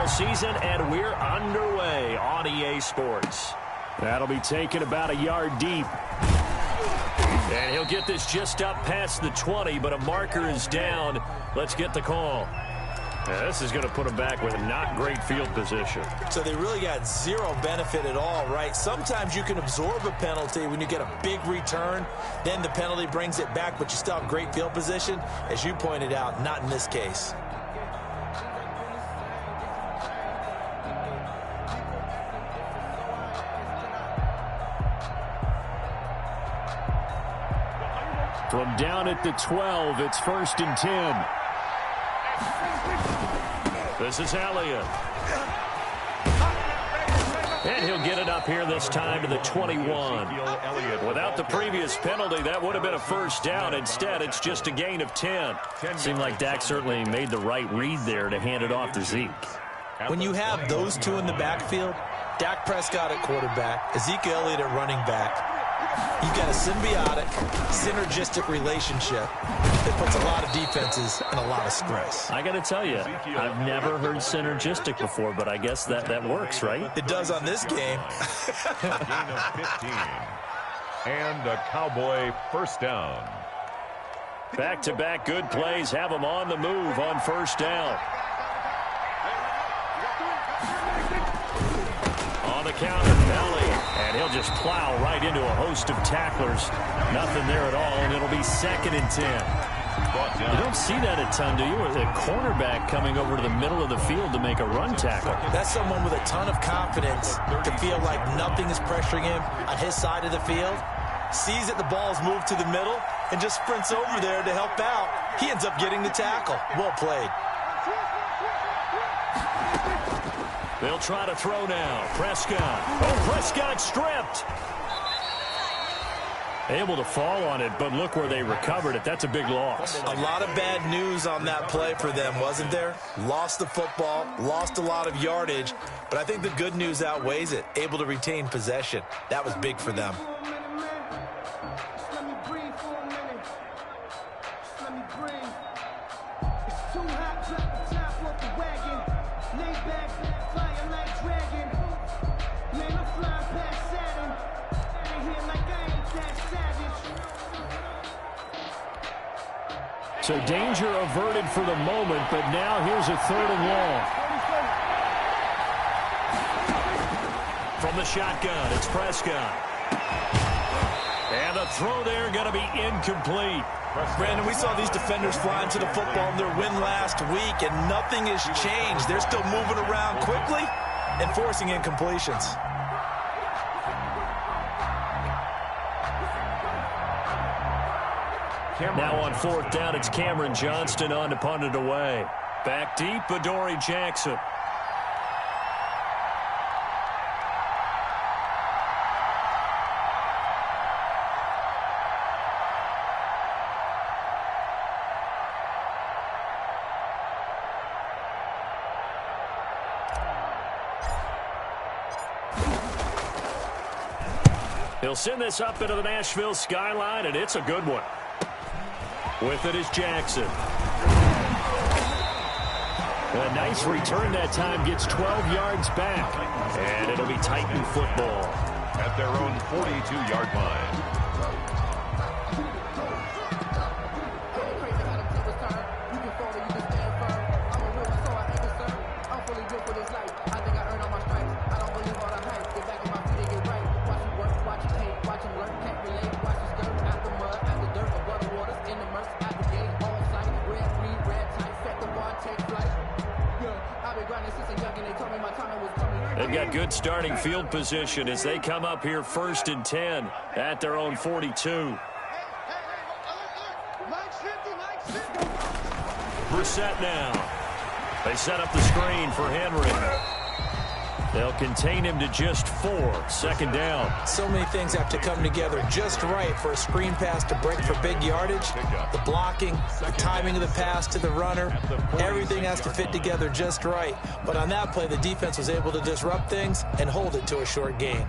NFL season, and we're underway on EA Sports. That'll be taken about a yard deep. And he'll get this just up past the 20, but a marker is down. Let's get the call. Yeah, this is going to put them back with not great field position. So they really got zero benefit at all, right? Sometimes you can absorb a penalty when you get a big return. Then the penalty brings it back, but you still have great field position. As you pointed out, not in this case. From down at the 12, it's 1st and 10. This is Elliott. And he'll get it up here this time to the 21. Without the previous penalty, that would have been a first down. Instead, it's just a gain of 10. Seemed like Dak certainly made the right read there to hand it off to Zeke. When you have those two in the backfield, Dak Prescott at quarterback, Ezekiel Elliott at running back, you've got a symbiotic, synergistic relationship that puts a lot of defenses in a lot of stress. I got to tell you, I've never heard synergistic before, but I guess that works, right? It does on this game. Gain of 15. And a Cowboy first down. Back-to-back good plays have them on the move on first down. On the counter, belly. And he'll just plow right into a host of tacklers. Nothing there at all, and it'll be 2nd and 10. You don't see that a ton, do you? With a cornerback coming over to the middle of the field to make a run tackle. That's someone with a ton of confidence to feel like nothing is pressuring him on his side of the field. Sees that the ball's moved to the middle and just sprints over there to help out. He ends up getting the tackle. Well played. They'll try to throw now. Prescott. Oh, Prescott stripped. Able to fall on it, but look where they recovered it. That's a big loss. A lot of bad news on that play for them, wasn't there? Lost the football, lost a lot of yardage, but I think the good news outweighs it. Able to retain possession. That was big for them. So danger averted for the moment, but now here's a 3rd and long. From the shotgun, it's Prescott. And the throw there going to be incomplete. Brandon, we saw these defenders fly into the football in their win last week, and nothing has changed. They're still moving around quickly and forcing incompletions. Now on 4th down, it's Cameron Johnston on to punt it away. Back deep, Adoree Jackson. He'll send this up into the Nashville skyline, and it's a good one. With it is Jackson. A nice return that time, gets 12 yards back. And it'll be Titan football. At their own 42-yard line. They've got good starting field position as they come up here 1st and 10 at their own 42. Brissett now. They set up the screen for Henry. They'll contain him to just 4. 2nd down. So many things have to come together just right for a screen pass to break for big yardage. The blocking, the timing of the pass to the runner, everything has to fit together just right. But on that play, the defense was able to disrupt things and hold it to a short gain.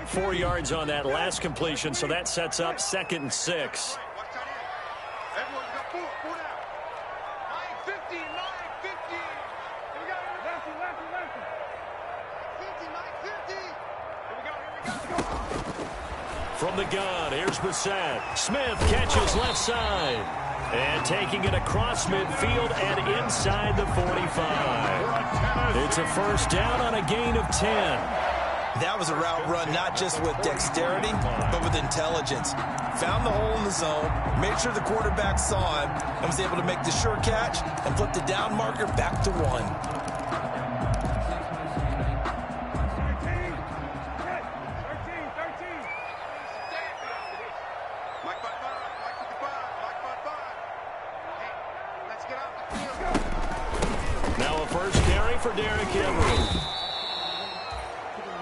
4 yards on that last completion, so that sets up 2nd and 6. From the gun, here's Brissett. Smith catches left side. And taking it across midfield and inside the 45. It's a first down on a gain of 10. That was a route run not just with dexterity, but with intelligence. Found the hole in the zone, made sure the quarterback saw him, and was able to make the sure catch and flip the down marker back to 1. Now a first carry for Derrick Henry.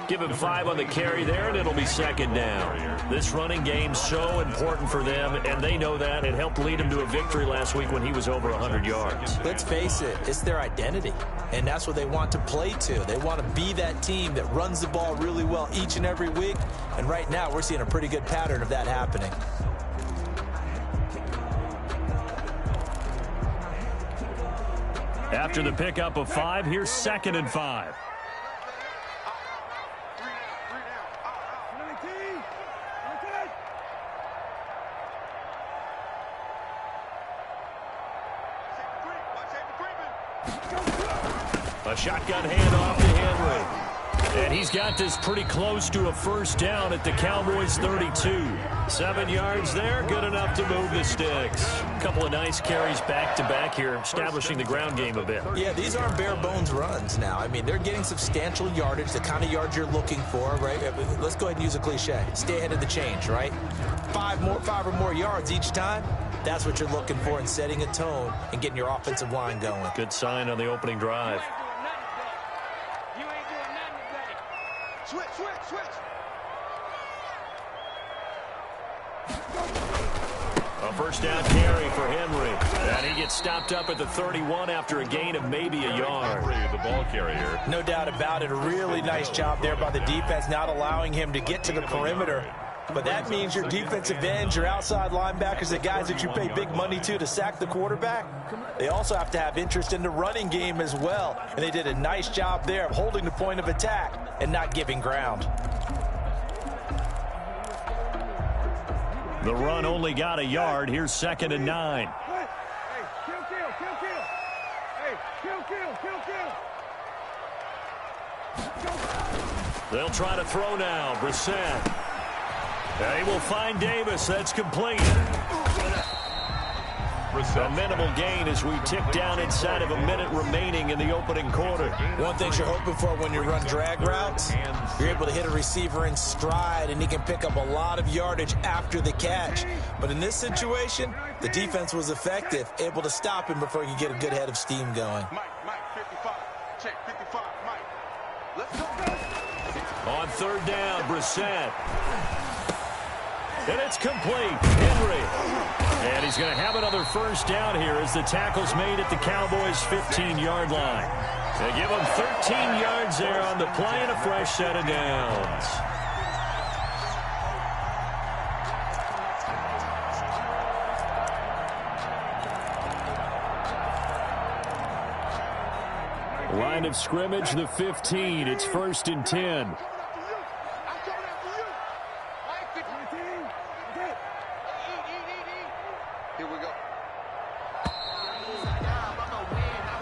Give him 5 on the carry there, and it'll be second down. This running game's so important for them, and they know that. It helped lead them to a victory last week when he was over 100 yards. Let's face it, it's their identity, and that's what they want to play to. They want to be that team that runs the ball really well each and every week, and right now we're seeing a pretty good pattern of that happening. After the pickup of 5, here's 2nd and 5. A shotgun handoff to Henry. And he's got this pretty close to a first down at the Cowboys' 32. 7 yards there, good enough to move the sticks. A couple of nice carries back-to-back here, establishing the ground game a bit. Yeah, these aren't bare-bones runs now. I mean, they're getting substantial yardage, the kind of yards you're looking for, right? Let's go ahead and use a cliche. Stay ahead of the change, right? 5 or more yards each time. That's what you're looking for in setting a tone and getting your offensive line going. Good sign on the opening drive. Switch. A first down carry for Henry. And he gets stopped up at the 31 after a gain of maybe a yard. The ball carrier. No doubt about it. A really nice job there by the defense, not allowing him to get to the perimeter. But that means your defensive ends, your outside linebackers, the guys that you pay big money to sack the quarterback, they also have to have interest in the running game as well. And they did a nice job there of holding the point of attack and not giving ground. The run only got a yard. Here's 2nd and 9. Hey, kill. Hey, kill. They'll try to throw now. Brissett. They will find Davis. That's complete. A minimal gain as we tick down inside of a minute remaining in the opening quarter. One thing you're hoping for when you run drag routes, you're able to hit a receiver in stride, and he can pick up a lot of yardage after the catch. But in this situation, the defense was effective, able to stop him before he could get a good head of steam going. Mike, 55. Check, 55, Mike. Let's go. On 3rd down, Brissett. And it's complete. Henry. And he's going to have another first down here as the tackle's made at the Cowboys' 15-yard line. They give him 13 yards there on the play and a fresh set of downs. Line of scrimmage, the 15. It's 1st and 10.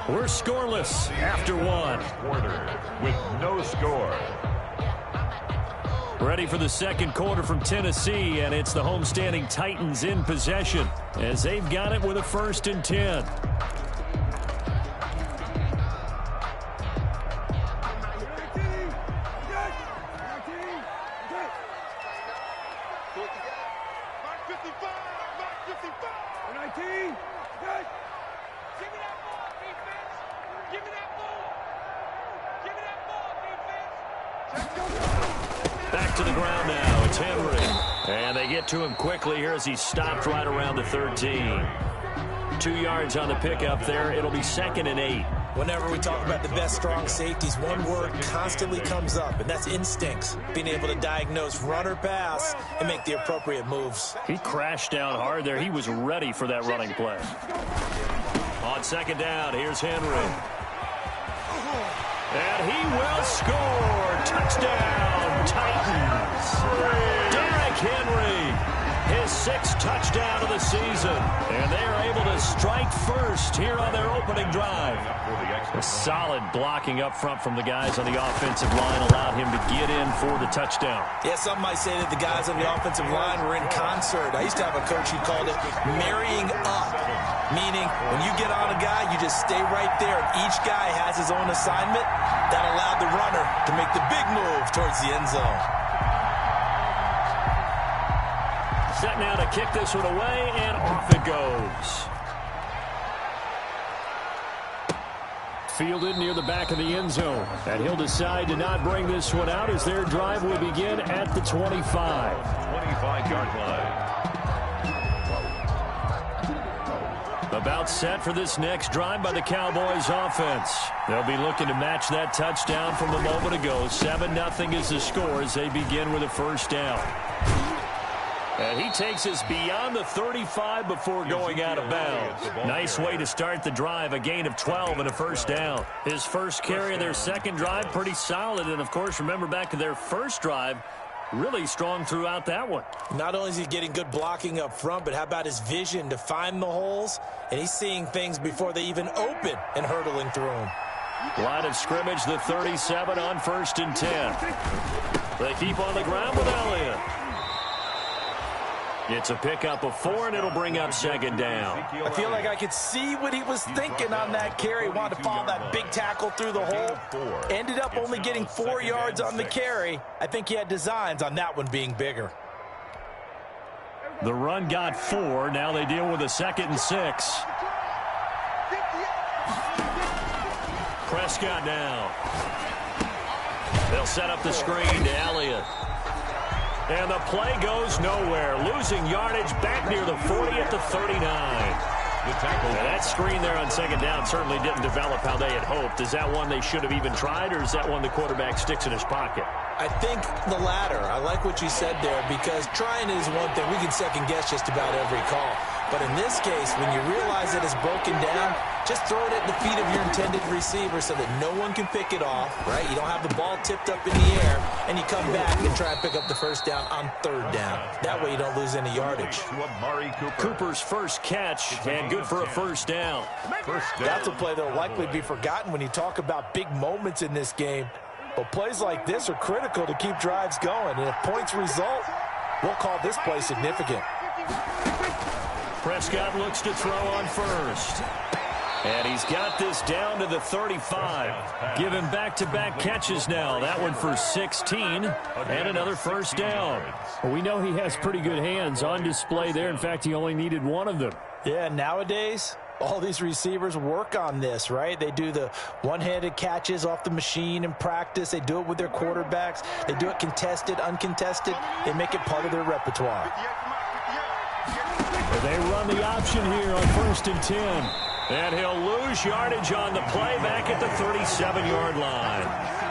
We're scoreless after 1. Quarter with no score. Ready for the 2nd quarter from Tennessee, and it's the homestanding Titans in possession as they've got it with a 1st and 10. Back to the ground now. It's Henry. And they get to him quickly here as he's stopped right around the 13. 2 yards on the pickup there. It'll be 2nd and 8. Whenever we talk about the best strong safeties, one word constantly comes up, and that's instincts. Being able to diagnose run or pass and make the appropriate moves. He crashed down hard there. He was ready for that running play. On 2nd down, here's Henry. And he will score. Touchdown, Titans. Derrick Henry. His 6th touchdown of the season. And they are able to strike first here on their opening drive. A solid blocking up front from the guys on the offensive line allowed him to get in for the touchdown. Yeah, some might say that the guys on the offensive line were in concert. I used to have a coach who called it marrying up, meaning when you get on a guy, you just stay right there. And each guy has his own assignment. That allowed the runner to make the big move towards the end zone. Set now to kick this one away, and off it goes. Fielded near the back of the end zone. And he'll decide to not bring this one out as their drive will begin at the 25. 25-yard line. About set for this next drive by the Cowboys offense. They'll be looking to match that touchdown from a moment ago. 7-0 is the score as they begin with a first down. And he takes us beyond the 35 before going out of bounds. Nice way to start the drive, a gain of 12 and a first down. His first carry of their second drive, pretty solid. And, of course, remember back to their first drive, really strong throughout that one. Not only is he getting good blocking up front, but how about his vision to find the holes? And he's seeing things before they even open and hurdling through them. Line of scrimmage, the 37 on 1st and 10. They keep on the ground with Elliott. It's a pickup of 4, and it'll bring up 2nd down. I feel like I could see what he was thinking on that carry. Wanted to follow that big tackle through the hole. Ended up only getting 4 yards on the carry. I think he had designs on that one being bigger. The run got 4. Now they deal with a 2nd and 6. Prescott now. They'll set up the screen to Elliott. And the play goes nowhere. Losing yardage back near the 40 at the 39. And that screen there on 2nd down certainly didn't develop how they had hoped. Is that one they should have even tried, or is that one the quarterback sticks in his pocket? I think the latter. I like what you said there, because trying is one thing. We can second guess just about every call. But in this case, when you realize that it's broken down, just throw it at the feet of your intended receiver so that no one can pick it off, right? You don't have the ball tipped up in the air, and you come back and try and pick up the first down on 3rd down. That way you don't lose any yardage. Cooper's first catch, and good for a first down. That's a play that will likely be forgotten when you talk about big moments in this game. But plays like this are critical to keep drives going. And if points result, we'll call this play significant. Prescott looks to throw on 1st. And he's got this down to the 35. Given back-to-back catches now. That one for 16 and another first down. Well, we know he has pretty good hands on display there. In fact, he only needed one of them. Yeah, nowadays, all these receivers work on this, right? They do the one-handed catches off the machine in practice. They do it with their quarterbacks. They do it contested, uncontested. They make it part of their repertoire. They run the option here on 1st and 10. And he'll lose yardage on the play back at the 37-yard line.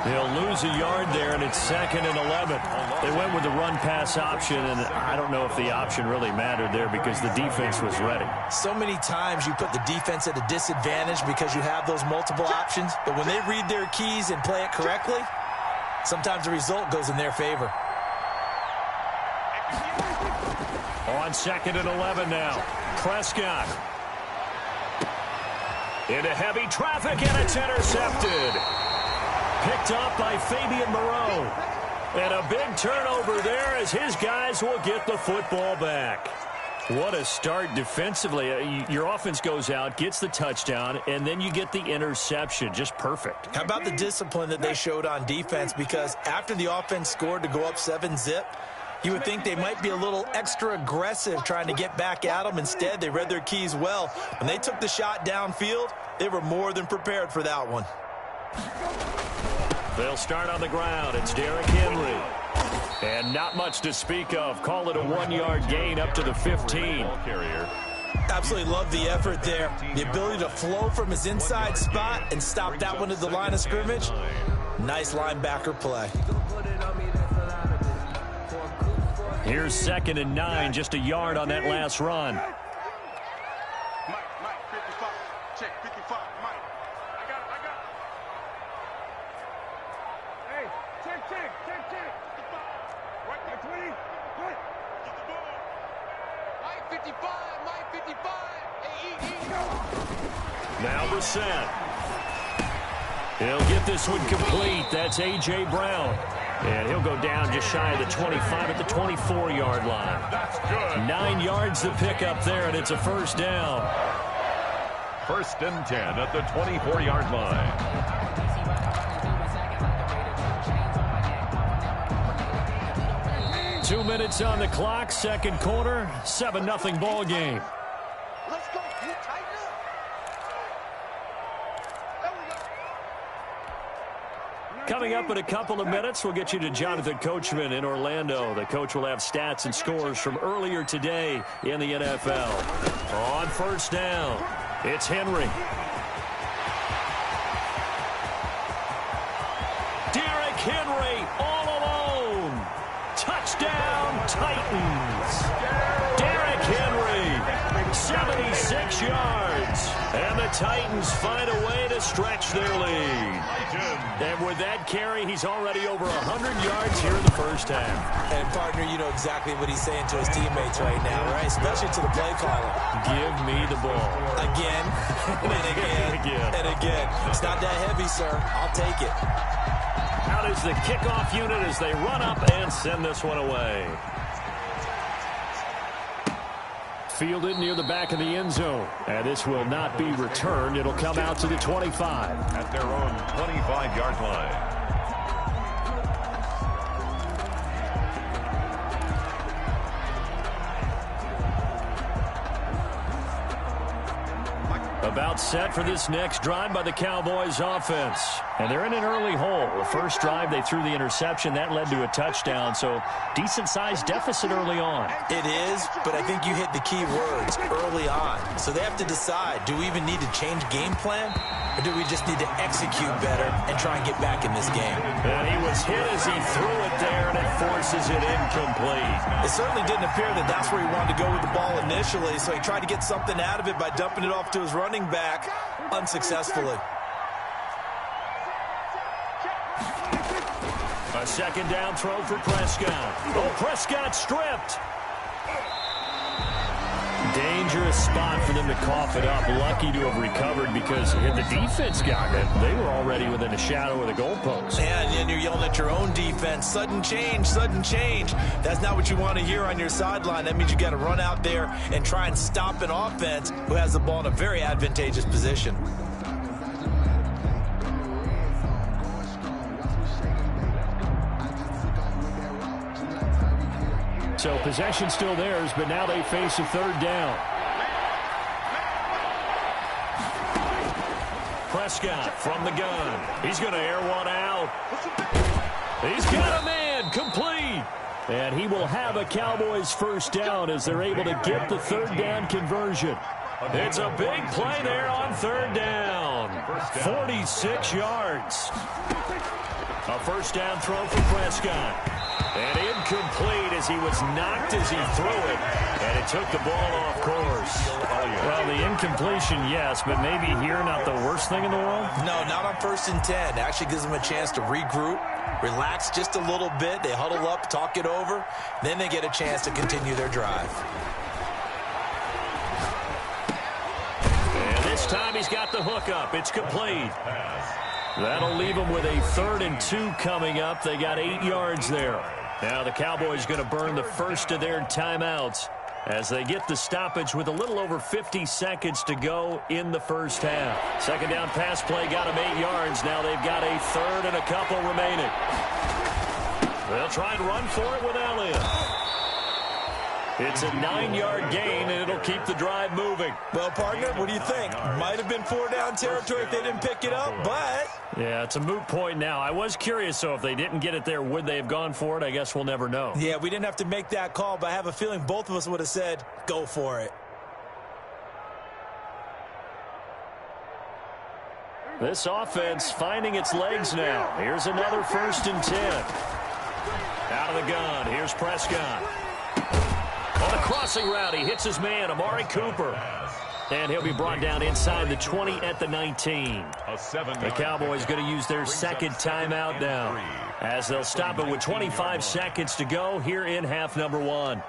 He'll lose a yard there, and it's 2nd and 11. They went with the run-pass option, and I don't know if the option really mattered there because the defense was ready. So many times you put the defense at a disadvantage because you have those multiple options, but when they read their keys and play it correctly, sometimes the result goes in their favor. On 2nd and 11 now. Prescott. Into heavy traffic, and it's intercepted. Picked up by Fabian Moreau. And a big turnover there as his guys will get the football back. What a start defensively. Your offense goes out, gets the touchdown, and then you get the interception. Just perfect. How about the discipline that they showed on defense? Because after the offense scored to go up 7-zip, you would think they might be a little extra aggressive trying to get back at them. Instead, they read their keys well. When they took the shot downfield, they were more than prepared for that one. They'll start on the ground. It's Derrick Henry. And not much to speak of. Call it a 1-yard gain up to the 15. Absolutely love the effort there. The ability to flow from his inside spot and stop that one at the line of scrimmage. Nice linebacker play. Here's 2nd and 9, just a yard on that last run. Mike, 55. Check, 55. Mike. I got it. Hey, check. Right, 20. Good. 55, Mike, 55. Hey, eat. Now the set. He'll get this one complete. That's A.J. Brown. And he'll go down just shy of the 25 at the 24-yard line. That's good. 9 yards to pick up there, and it's a first down. 1st and 10 at the 24-yard line. Two minutes on the clock, second quarter, 7-0 ball game. Let's go. You tighten up. There we go. Coming up in a couple of minutes, we'll get you to Jonathan Coachman in Orlando. The coach will have stats and scores from earlier today in the NFL. On first down, it's Henry. Derrick Henry all alone. Touchdown, Titans. Derrick Henry, 76 yards. And the Titans find a way to stretch their lead. And with that carry, he's already over 100 yards here in the first half. And, partner, you know exactly what he's saying to his teammates right now, right? Especially to the play caller. Give me the ball. Again, and again, and again. It's not that heavy, sir. I'll take it. Out is the kickoff unit as they run up and send this one away. Fielded near the back of the end zone. And this will not be returned. It'll come out to the 25. At their own 25-yard line. About set for this next drive by the Cowboys offense. And they're in an early hole. The first drive, they threw the interception. That led to a touchdown, so decent-sized deficit early on. It is, but I think you hit the key words, early on. So they have to decide, do we even need to change game plan, or do we just need to execute better and try and get back in this game? And he was hit as he threw it there, and it forces it incomplete. It certainly didn't appear that that's where he wanted to go with the ball initially, so he tried to get something out of it by dumping it off to his running back unsuccessfully. A second down throw for Prescott. Oh, Prescott stripped. Dangerous spot for them to cough it up. Lucky to have recovered because had the defense gotten it, they were already within a shadow of the goalpost. And you're yelling at your own defense. Sudden change, sudden change. That's not what you want to hear on your sideline. That means you got to run out there and try and stop an offense who has the ball in a very advantageous position. So possession still theirs, but now they face a third down. Prescott from the gun. He's going to air one out. He's got a man complete. And he will have a Cowboys first down as they're able to get the third down conversion. It's a big play there on third down. 46 yards. A first down throw for Prescott. And incomplete as he was knocked as he threw it. And it took the ball off course. Well, the incompletion, yes, but maybe here not the worst thing in the world? No, not on 1st and 10. It actually gives them a chance to regroup, relax just a little bit. They huddle up, talk it over. Then they get a chance to continue their drive. And this time he's got the hook up. It's complete. That'll leave them with a 3rd and 2 coming up. They got 8 yards there. Now the Cowboys going to burn the first of their timeouts as they get the stoppage with a little over 50 seconds to go in the first half. Second down pass play got them 8 yards. Now they've got a 3rd and a couple remaining. They'll try and run for it with Elliott. It's a 9-yard gain, and it'll keep the drive moving. Well, partner, what do you think? Might have been 4-down territory if they didn't pick it up, but... Yeah, it's a moot point now. I was curious, so if they didn't get it there, would they have gone for it? I guess we'll never know. Yeah, we didn't have to make that call, but I have a feeling both of us would have said, go for it. This offense finding its legs now. Here's another 1st and 10. Out of the gun, here's Prescott. On a crossing route, he hits his man, Amari Cooper. And he'll be brought down inside the 20 at the 19. The Cowboys going to use their second timeout now as they'll stop it with 25 seconds to go here in half number 1.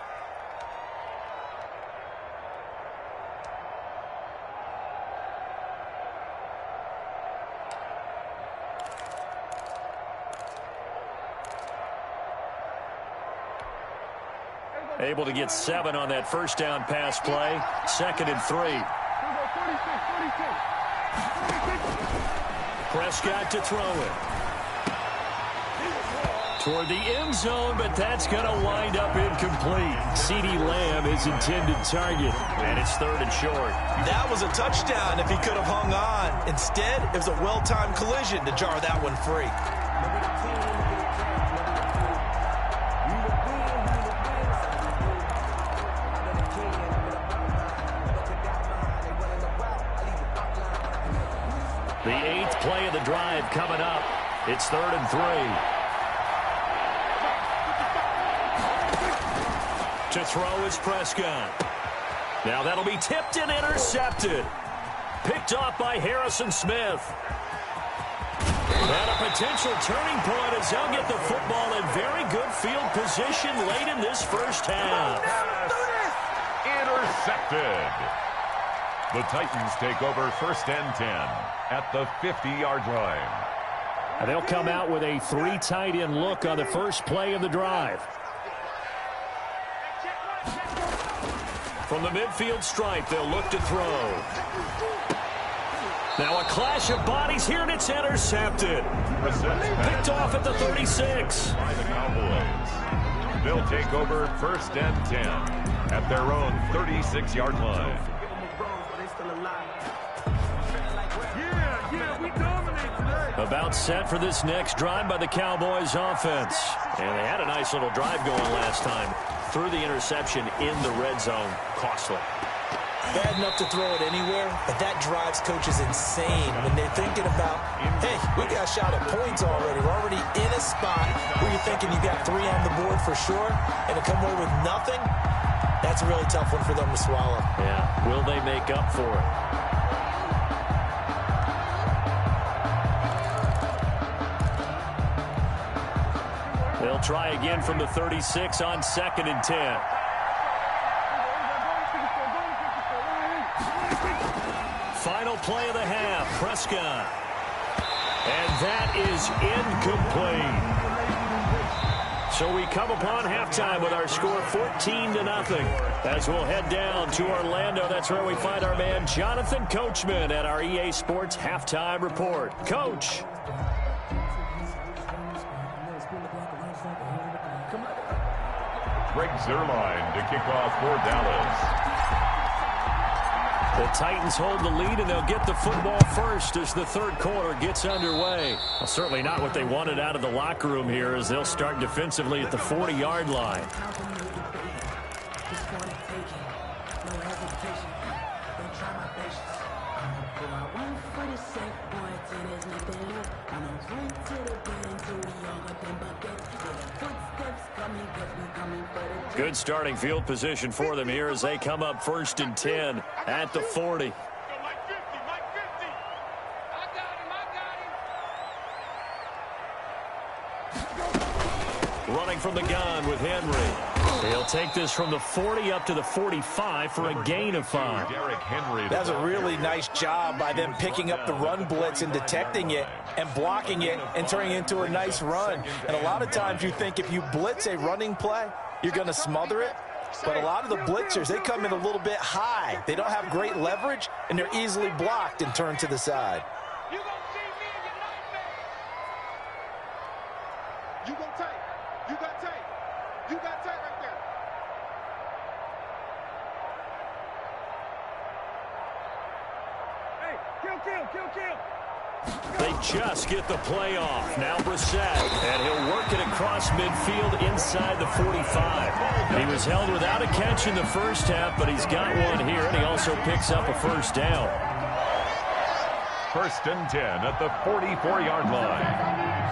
Able to get 7 on that first down pass play. 2nd and 3. Prescott to throw it. Toward the end zone, but that's going to wind up incomplete. CeeDee Lamb is intended target, and it's 3rd and short. That was a touchdown if he could have hung on. Instead, it was a well-timed collision to jar that one free. The 8th play of the drive coming up. It's 3rd and 3. To throw is Prescott. Now that'll be tipped and intercepted. Picked off by Harrison Smith. And a potential turning point as they'll get the football in very good field position late in this first half. Intercepted. The Titans take over 1st and 10 at the 50-yard line. And they'll come out with a 3 tight end look on the first play of the drive. From the midfield stripe, they'll look to throw. Now a clash of bodies here, and it's intercepted. Picked off at the 36. By the Cowboys. They'll take over 1st and 10 at their own 36-yard line. About set for this next drive by the Cowboys offense. And they had a nice little drive going last time. Threw the interception in the red zone. Costly. Bad enough to throw it anywhere, but that drives coaches insane when they're thinking about, hey, we got a shot at points already. We're already in a spot where you're thinking you got 3 on the board for sure, and to come away with nothing, that's a really tough one for them to swallow. Yeah, will they make up for it? They'll try again from the 36 on 2nd and 10. Final play of the half, Prescott. And that is incomplete. So we come upon halftime with our score 14-0. As we'll head down to Orlando, that's where we find our man Jonathan Coachman at our EA Sports Halftime Report. Coach. Greg Zuerlein to kick off for Dallas. The Titans hold the lead, and they'll get the football first as the 3rd quarter gets underway. Well, certainly not what they wanted out of the locker room here as they'll start defensively at the 40-yard line. Good starting field position for them here as they come up 1st and 10 at the 40. Running from the gun with Henry. He'll take this from the 40 up to the 45 for a gain of 5. That's a really nice job by them picking up the run blitz and detecting it and blocking it and turning it into a nice run. And a lot of times you think if you blitz a running play, you're going to smother it. But a lot of the blitzers, they come in a little bit high. They don't have great leverage, and they're easily blocked and turned to the side. You gonna see me in your nightmare. You gonna take. You got tape. You got tape right there. Hey, kill. They just get the play off. Now Brissett, and he'll work it across midfield inside the 45. He was held without a catch in the first half, but he's got one here, and he also picks up a 1st down. 1st and 10 at the 44-yard line.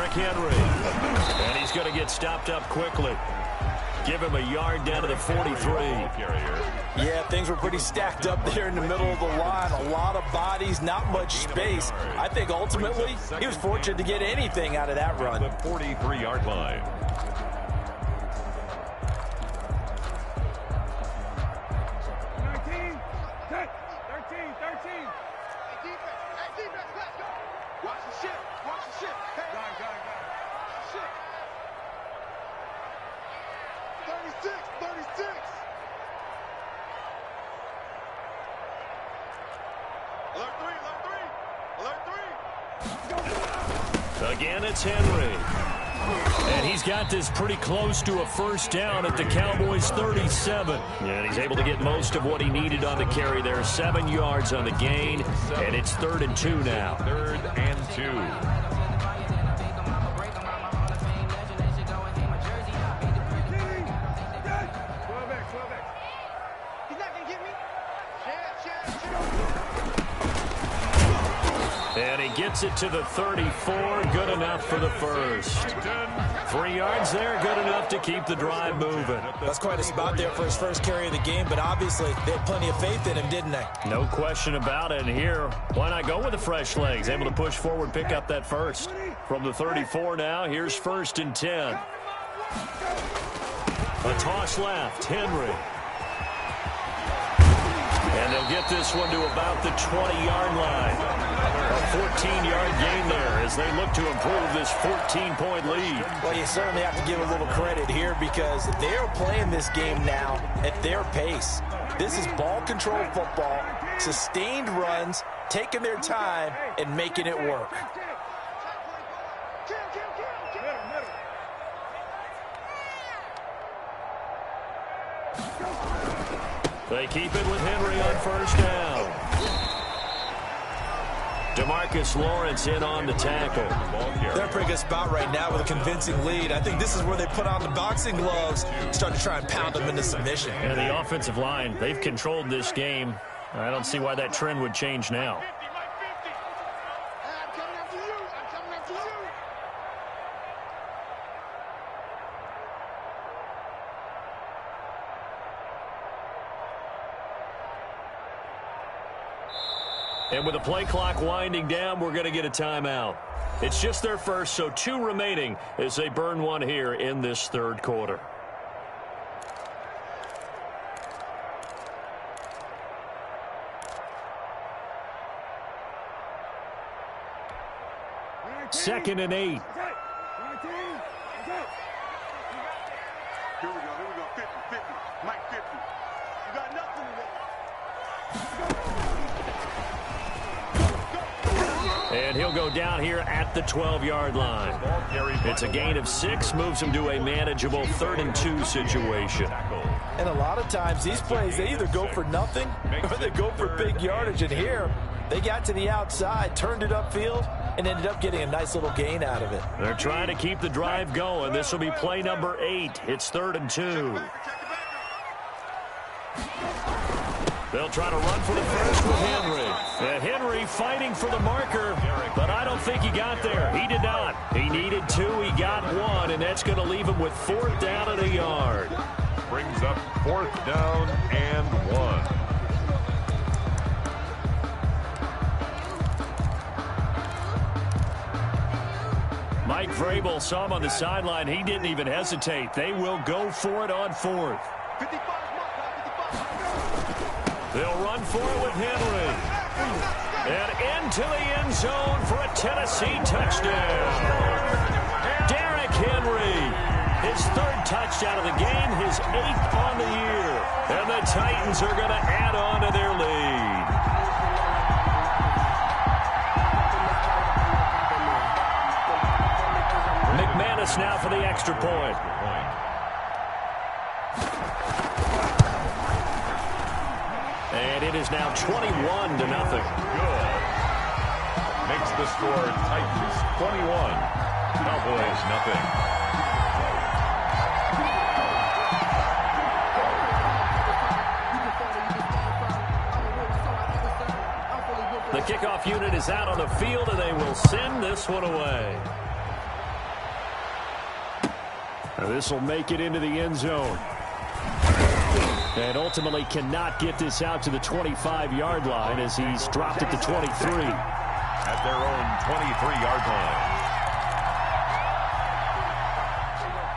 Henry, and he's going to get stopped up quickly. Give him a yard down to the 43. Yeah, things were pretty stacked up there in the middle of the line. A lot of bodies, not much space. I think ultimately he was fortunate to get anything out of that run. The 43-yard line. 36. Alert three. Again, it's Henry. And he's got this pretty close to a first down at the Cowboys' 37. And he's able to get most of what he needed on the carry there. 7 yards on the gain, and it's 3rd and 2 now. 3rd and 2. And he gets it to the 34. Good enough for the first. 3 yards there. Good enough to keep the drive moving. That's quite a spot there for his first carry of the game, but obviously they had plenty of faith in him, didn't they? No question about it. And here, why not go with the fresh legs? Able to push forward, pick up that first. From the 34 now, here's 1st and 10. A toss left. Henry. And they'll get this one to about the 20-yard line. A 14-yard gain there as they look to improve this 14-point lead. Well, you certainly have to give a little credit here because they're playing this game now at their pace. This is ball control football, sustained runs, taking their time, and making it work. They keep it with Henry on first down. DeMarcus Lawrence in on the tackle. They're in a pretty good spot right now with a convincing lead. I think this is where they put on the boxing gloves, start to try and pound them into submission. And the offensive line, they've controlled this game. I don't see why that trend would change now. And with the play clock winding down, we're going to get a timeout. It's just their first, so 2 remaining as they burn one here in this 3rd quarter. Second and 8. Here we go. 50. Mike 50. You got nothing in there. And he'll go down here at the 12-yard line. It's a gain of 6, moves him to a manageable 3rd and 2 situation. And a lot of times these plays, they either go for nothing or they go for big yardage. And here, they got to the outside, turned it upfield, and ended up getting a nice little gain out of it. They're trying to keep the drive going. This will be play number 8. It's 3rd and 2. They'll try to run for the first with Henry. And Henry fighting for the marker, but I don't think he got there. He did not. He needed 2. He got 1, and that's going to leave him with 4th down and a yard. Brings up 4th down and 1. Mike Vrabel saw him on the sideline. He didn't even hesitate. They will go for it on 4th. 55. They'll run for it with Henry. And into the end zone for a Tennessee touchdown. Derrick Henry, his 3rd touchdown of the game, his 8th on the year. And the Titans are going to add on to their lead. McManus now for the extra point. And it is now 21-0. Good. Makes the score Titans 21, Cowboys nothing. The kickoff unit is out on the field, and they will send this one away. This will make it into the end zone. And ultimately cannot get this out to the 25-yard line as he's dropped at the 23. At their own 23-yard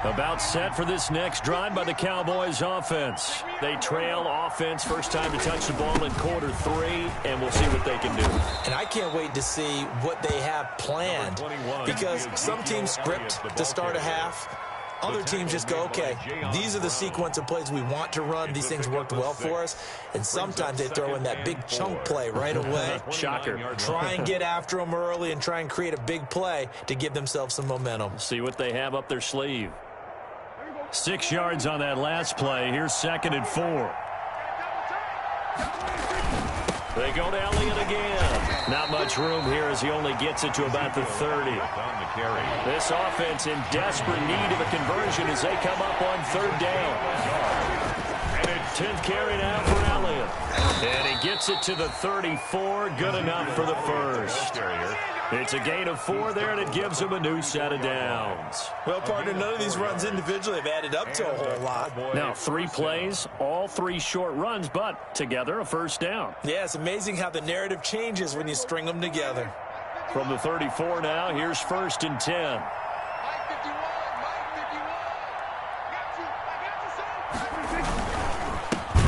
line. About set for this next drive by the Cowboys offense. They trail offense, first time to touch the ball in quarter 3, and we'll see what they can do. And I can't wait to see what they have planned because some teams script to start a half. Other teams just go, okay, these are the sequence of plays we want to run. These things worked well for us. And sometimes they throw in that big chunk play right away. Shocker. Try and get after them early and try and create a big play to give themselves some momentum. See what they have up their sleeve. 6 yards on that last play. Here's 2nd and 4. They go to Elliott again. Not much room here as he only gets it to about the 30. This offense in desperate need of a conversion as they come up on 3rd down. 10th carry now for Elliott. And he gets it to the 34. Good enough for the first. It's a gain of 4 there, and it gives him a new set of downs. Well, partner, none of these runs individually have added up to a whole lot. Now, 3 plays, all 3 short runs, but together a first down. Yeah, it's amazing how the narrative changes when you string them together. From the 34 now, here's 1st and 10.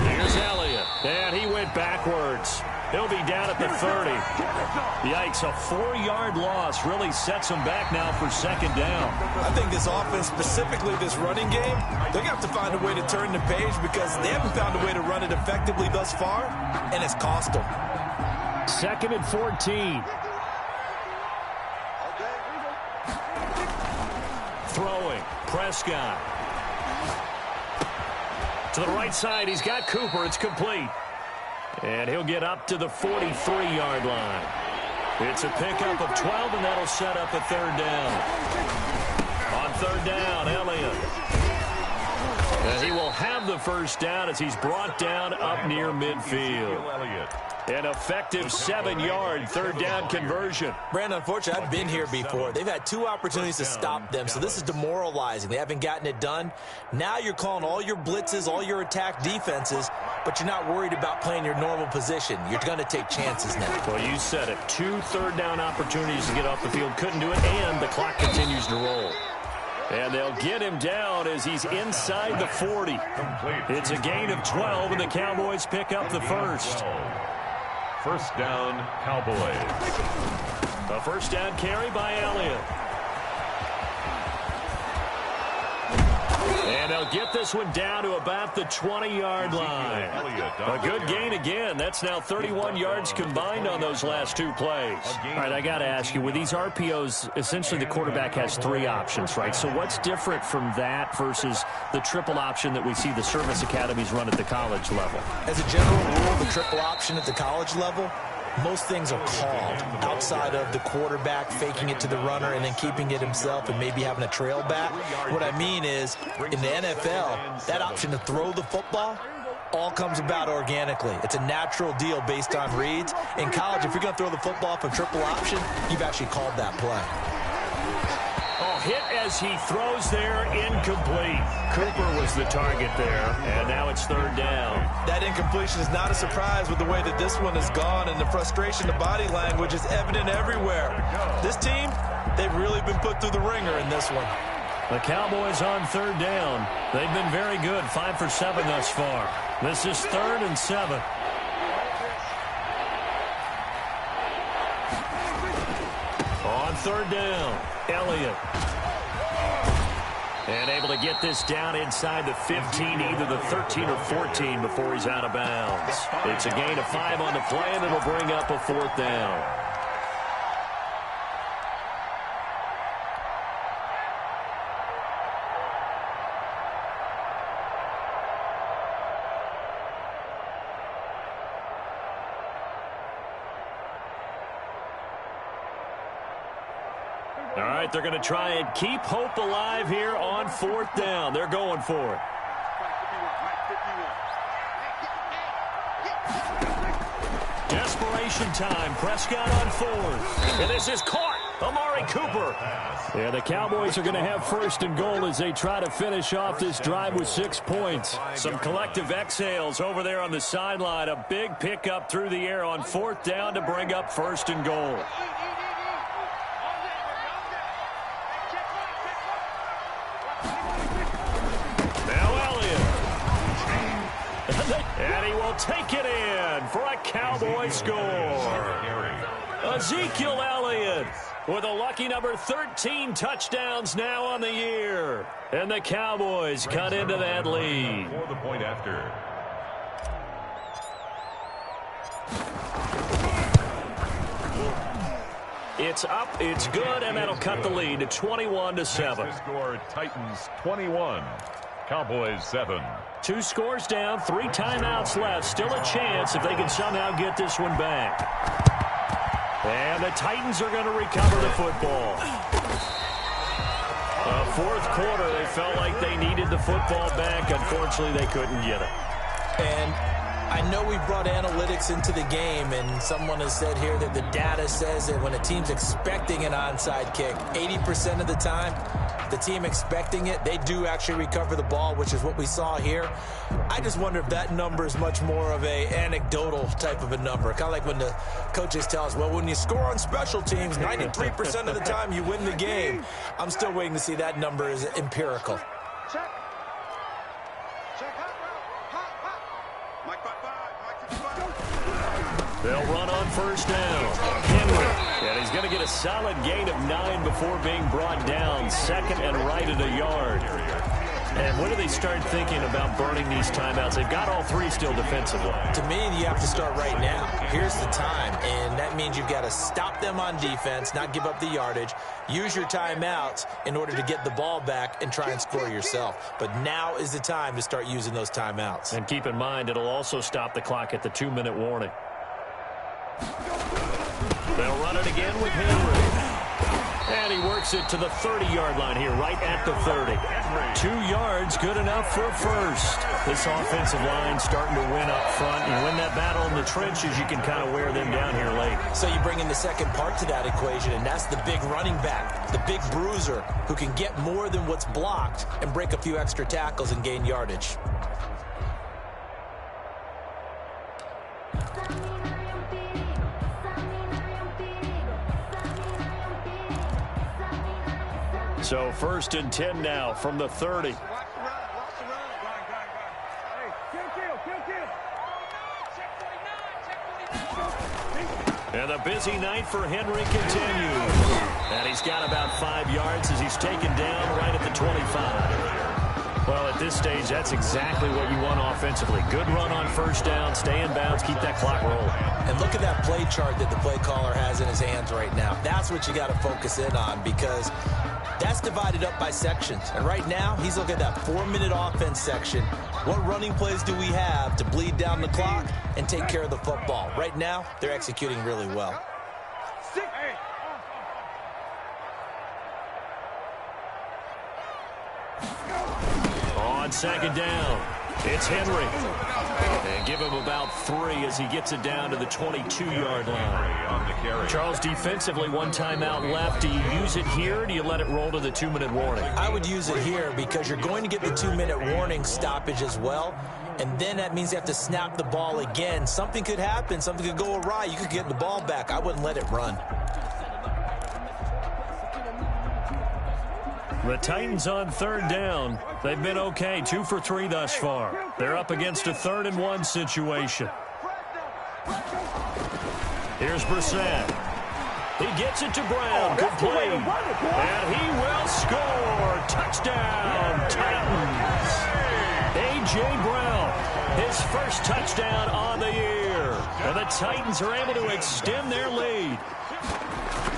Here's Elliott, and he went backwards. He'll be down at the 30. Yikes, a 4-yard loss really sets him back now for 2nd down. I think this offense, specifically this running game, they're going to have to find a way to turn the page because they haven't found a way to run it effectively thus far, and it's cost them. 2nd and 14. Throwing, Prescott. To the right side, he's got Cooper. It's complete. And he'll get up to the 43-yard line. It's a pickup of 12, and that'll set up a 3rd down. On 3rd down, Elliott. And he will have the first down as he's brought down up near midfield. An effective 7-yard 3rd down conversion. Brandon, unfortunately, I've been here before. They've had 2 opportunities to stop them, so this is demoralizing. They haven't gotten it done. Now you're calling all your blitzes, all your attack defenses, but you're not worried about playing your normal position. You're going to take chances now. Well, you said it. 2 3rd down opportunities to get off the field. Couldn't do it, and the clock continues to roll. And they'll get him down as he's inside the 40. It's a gain of 12, and the Cowboys pick up the first. 1st down, Cowboys. A 1st down carry by Elliott. And they'll get this one down to about the 20-yard line. A good gain again. That's now 31 yards combined on those last 2 plays. All right, I got to ask you, with these RPOs, essentially the quarterback has 3 options, right? So what's different from that versus the triple option that we see the service academies run at the college level? As a general rule, the triple option at the college level, most things are called outside of the quarterback faking it to the runner and then keeping it himself and maybe having a trail back. What I mean is, in the NFL, that option to throw the football all comes about organically. It's a natural deal based on reads. In college, if you're going to throw the football for triple option, you've actually called that play. Oh, hit as he throws there, incomplete. Cooper was the target there, and now it's 3rd down. That incompletion is not a surprise with the way that this one has gone, and the frustration, the body language is evident everywhere. This team, they've really been put through the ringer in this one. The Cowboys on 3rd down. They've been very good, 5 for 7 thus far. This is 3rd and 7. On 3rd down, Elliott. And able to get this down inside the 15, either the 13 or 14 before he's out of bounds. It's a gain of 5 on the play, and it'll bring up a 4th down. All right, they're going to try and keep hope alive here on 4th down. They're going for it. Desperation time. Prescott on 4th. And this is caught. Amari Cooper. Yeah, the Cowboys are going to have 1st and goal as they try to finish off this drive with 6 points. Some collective exhales over there on the sideline. A big pickup through the air on 4th down to bring up 1st and goal. And he will take it in for a Cowboy score. Ezekiel Elliott with a lucky number 13 touchdowns now on the year. And the Cowboys cut into that lead. For the point after. It's up, it's good, and that'll cut the lead to 21-7. Score Titans 21, Cowboys 7. 2 scores down, 3 timeouts left. Still a chance if they can somehow get this one back. And the Titans are going to recover the football. Fourth quarter, they felt like they needed the football back. Unfortunately, they couldn't get it. And I know we brought analytics into the game, and someone has said here that the data says that when a team's expecting an onside kick, 80% of the time, the team expecting it, they do actually recover the ball, which is what we saw here. I just wonder if that number is much more of a anecdotal type of a number. Kind of like when the coaches tell us, well, when you score on special teams, 93% of the time you win the game. I'm still waiting to see that number is empirical. Check. Check. Hot. Mike 55. Mike 55. They'll run on first down. Henry, and he's going to get a solid gain of 9 before being brought down. Second and right at a yard. And when do they start thinking about burning these timeouts? They've got all 3 still defensively. To me, you have to start right now. Here's the time, and that means you've got to stop them on defense, not give up the yardage, use your timeouts in order to get the ball back and try and score yourself. But now is the time to start using those timeouts. And keep in mind, it'll also stop the clock at the 2-minute warning. They'll run it again with Henry. And he works it to the 30-yard line here, right at the 30. 2 yards, good enough for a first. This offensive line starting to win up front. You win that battle in the trenches, you can kind of wear them down here late. So you bring in the second part to that equation, and that's the big running back, the big bruiser, who can get more than what's blocked and break a few extra tackles and gain yardage. So 1st and 10 now from the 30. And the busy night for Henry continues. And he's got about 5 yards as he's taken down right at the 25. Well, at this stage, that's exactly what you want offensively. Good run on first down, stay in bounds, keep that clock rolling. And look at that play chart that the play caller has in his hands right now. That's what you got to focus in on, because that's divided up by sections. And right now, he's looking at that 4-minute offense section. What running plays do we have to bleed down the clock and take care of the football? Right now, they're executing really well. On second down, it's Henry. And give him about 3 as he gets it down to the 22-yard line. Charles, defensively, 1 timeout left. Do you use it here, or do you let it roll to the 2-minute warning? I would use it here because you're going to get the 2-minute warning stoppage as well. And then that means you have to snap the ball again. Something could happen. Something could go awry. You could get the ball back. I wouldn't let it run. The Titans on 3rd down. They've been okay, 2 for 3 thus far. They're up against a 3rd and 1 situation. Here's Brissett. He gets it to Brown. Good play. And he will score. Touchdown, Titans. A.J. Brown, his first touchdown on the year. And the Titans are able to extend their lead.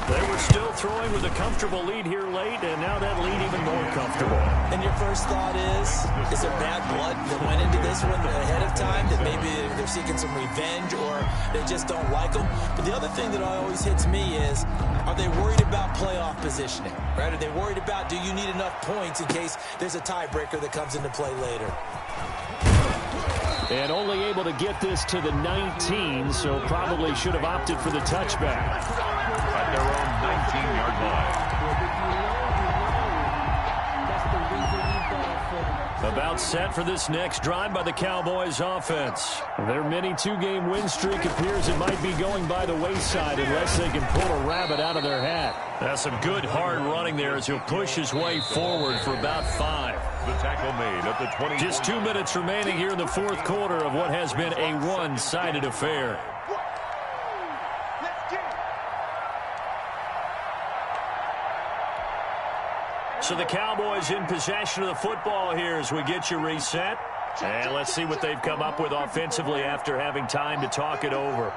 They were still throwing with a comfortable lead here late, and now that lead even more comfortable. And your first thought is there bad blood that went into this one ahead of time, that maybe they're seeking some revenge or they just don't like them? But the other thing that always hits me is, are they worried about playoff positioning? Right? Are they worried about, do you need enough points in case there's a tiebreaker that comes into play later? And only able to get this to the 19, so probably should have opted for the touchback. At their own 19-yard line. About set for this next drive by the Cowboys offense. Their mini 2-game win streak appears it might be going by the wayside unless they can pull a rabbit out of their hat. That's some good hard running there as he'll push his way forward for about 5. The tackle made at the 20. Just 2 minutes remaining here in the 4th quarter of what has been a one-sided affair. So the Cowboys in possession of the football here as we get you reset. And let's see what they've come up with offensively after having time to talk it over.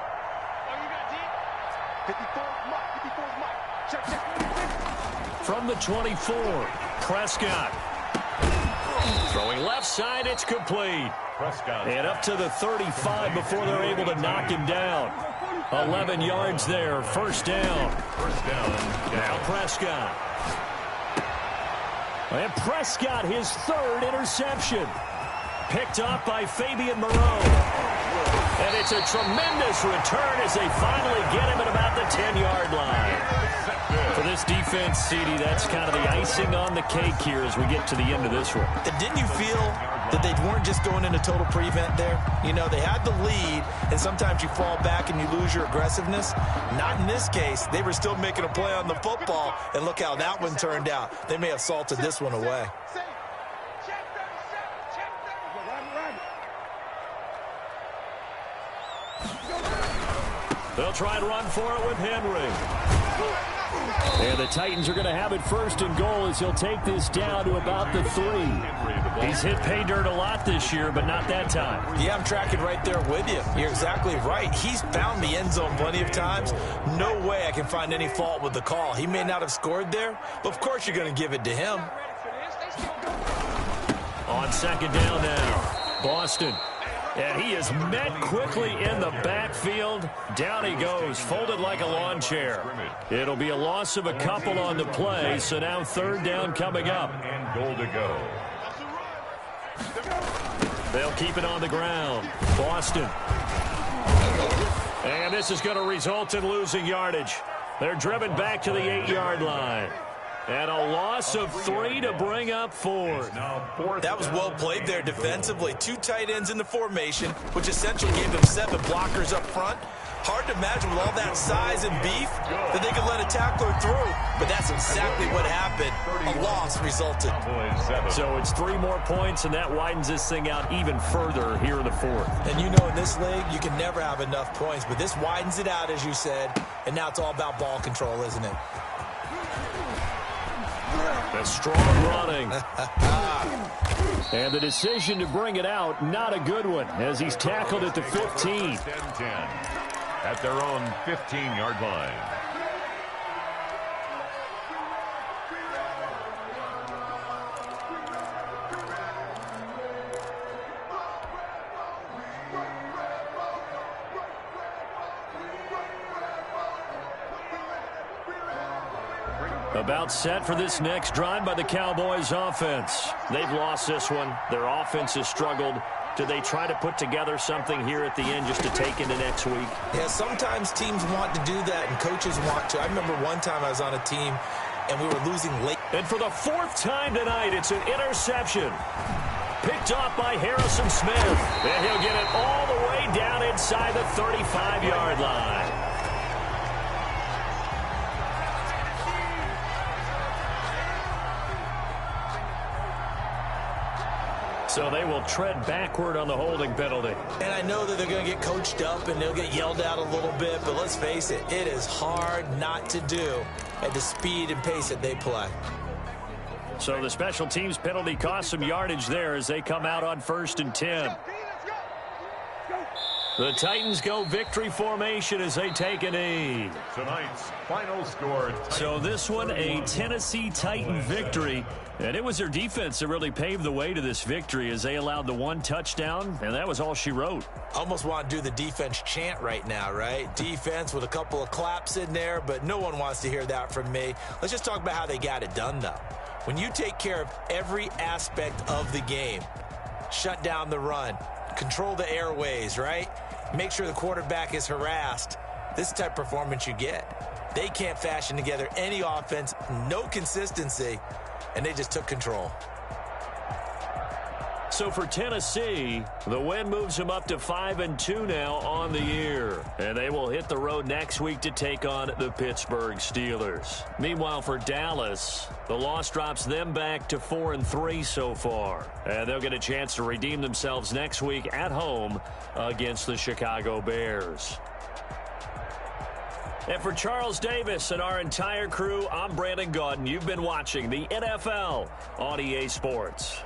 From the 24, Prescott. Throwing left side, it's complete. And up to the 35 before they're able to knock him down. 11 yards there, first down. Now Prescott. And Prescott, his third interception. Picked up by Fabian Moreau. And it's a tremendous return as they finally get him at about the 10-yard line. For this defense, CD, that's kind of the icing on the cake here as we get to the end of this one. And didn't you feel that they weren't just going into total prevent there? You know, they had the lead, and sometimes you fall back and you lose your aggressiveness. Not in this case. They were still making a play on the football, and look how that one turned out. They may have salted this one away. They'll try and run for it with Henry. And the Titans are going to have it first and goal as he'll take this down to about the 3. He's hit pay dirt a lot this year, but not that time. Yeah, I'm tracking right there with you. You're exactly right. He's found the end zone plenty of times. No way I can find any fault with the call. He may not have scored there, but of course you're going to give it to him. On second down now, Boston. And he is met quickly in the backfield. Down he goes, folded like a lawn chair. It'll be a loss of a couple on the play, so now third down coming up. And goal to go. They'll keep it on the ground. Boston. And this is going to result in losing yardage. They're driven back to the 8-yard line. And a loss of 3 to bring up 4. That was well played there defensively. 2 tight ends in the formation, which essentially gave them 7 blockers up front. Hard to imagine with all that size and beef that they could let a tackler through. But that's exactly what happened. A loss resulted. So it's 3 more points, and that widens this thing out even further here in the 4th. And you know in this league, you can never have enough points. But this widens it out, as you said. And now it's all about ball control, isn't it? The strong running. And the decision to bring it out, not a good one, as he's tackled at the 15. 10-10 at their own 15-yard line. About set for this next drive by the Cowboys offense. They've lost this one. Their offense has struggled. Do they try to put together something here at the end just to take into next week? Yeah, sometimes teams want to do that and coaches want to. I remember one time I was on a team and we were losing late. And for the 4th time tonight, it's an interception. Picked off by Harrison Smith. And he'll get it all the way down inside the 35-yard line. So they will tread backward on the holding penalty. And I know that they're going to get coached up and they'll get yelled at a little bit, but let's face it, it is hard not to do at the speed and pace that they play. So the special teams penalty cost some yardage there as they come out on 1st and 10. The Titans go victory formation as they take a knee. Tonight's final score. So this one, a Tennessee Titan victory. And it was their defense that really paved the way to this victory as they allowed the 1 touchdown, and that was all she wrote. Almost want to do the defense chant right now, right? Defense with a couple of claps in there, but no one wants to hear that from me. Let's just talk about how they got it done, though. When you take care of every aspect of the game, shut down the run, control the airways, right? Make sure the quarterback is harassed. This type of performance you get. They can't fashion together any offense, no consistency, and they just took control. So for Tennessee, the win moves them up to 5-2 now on the year. And they will hit the road next week to take on the Pittsburgh Steelers. Meanwhile, for Dallas, the loss drops them back to 4-3 so far. And they'll get a chance to redeem themselves next week at home against the Chicago Bears. And for Charles Davis and our entire crew, I'm Brandon Gaudin. You've been watching the NFL on EA Sports.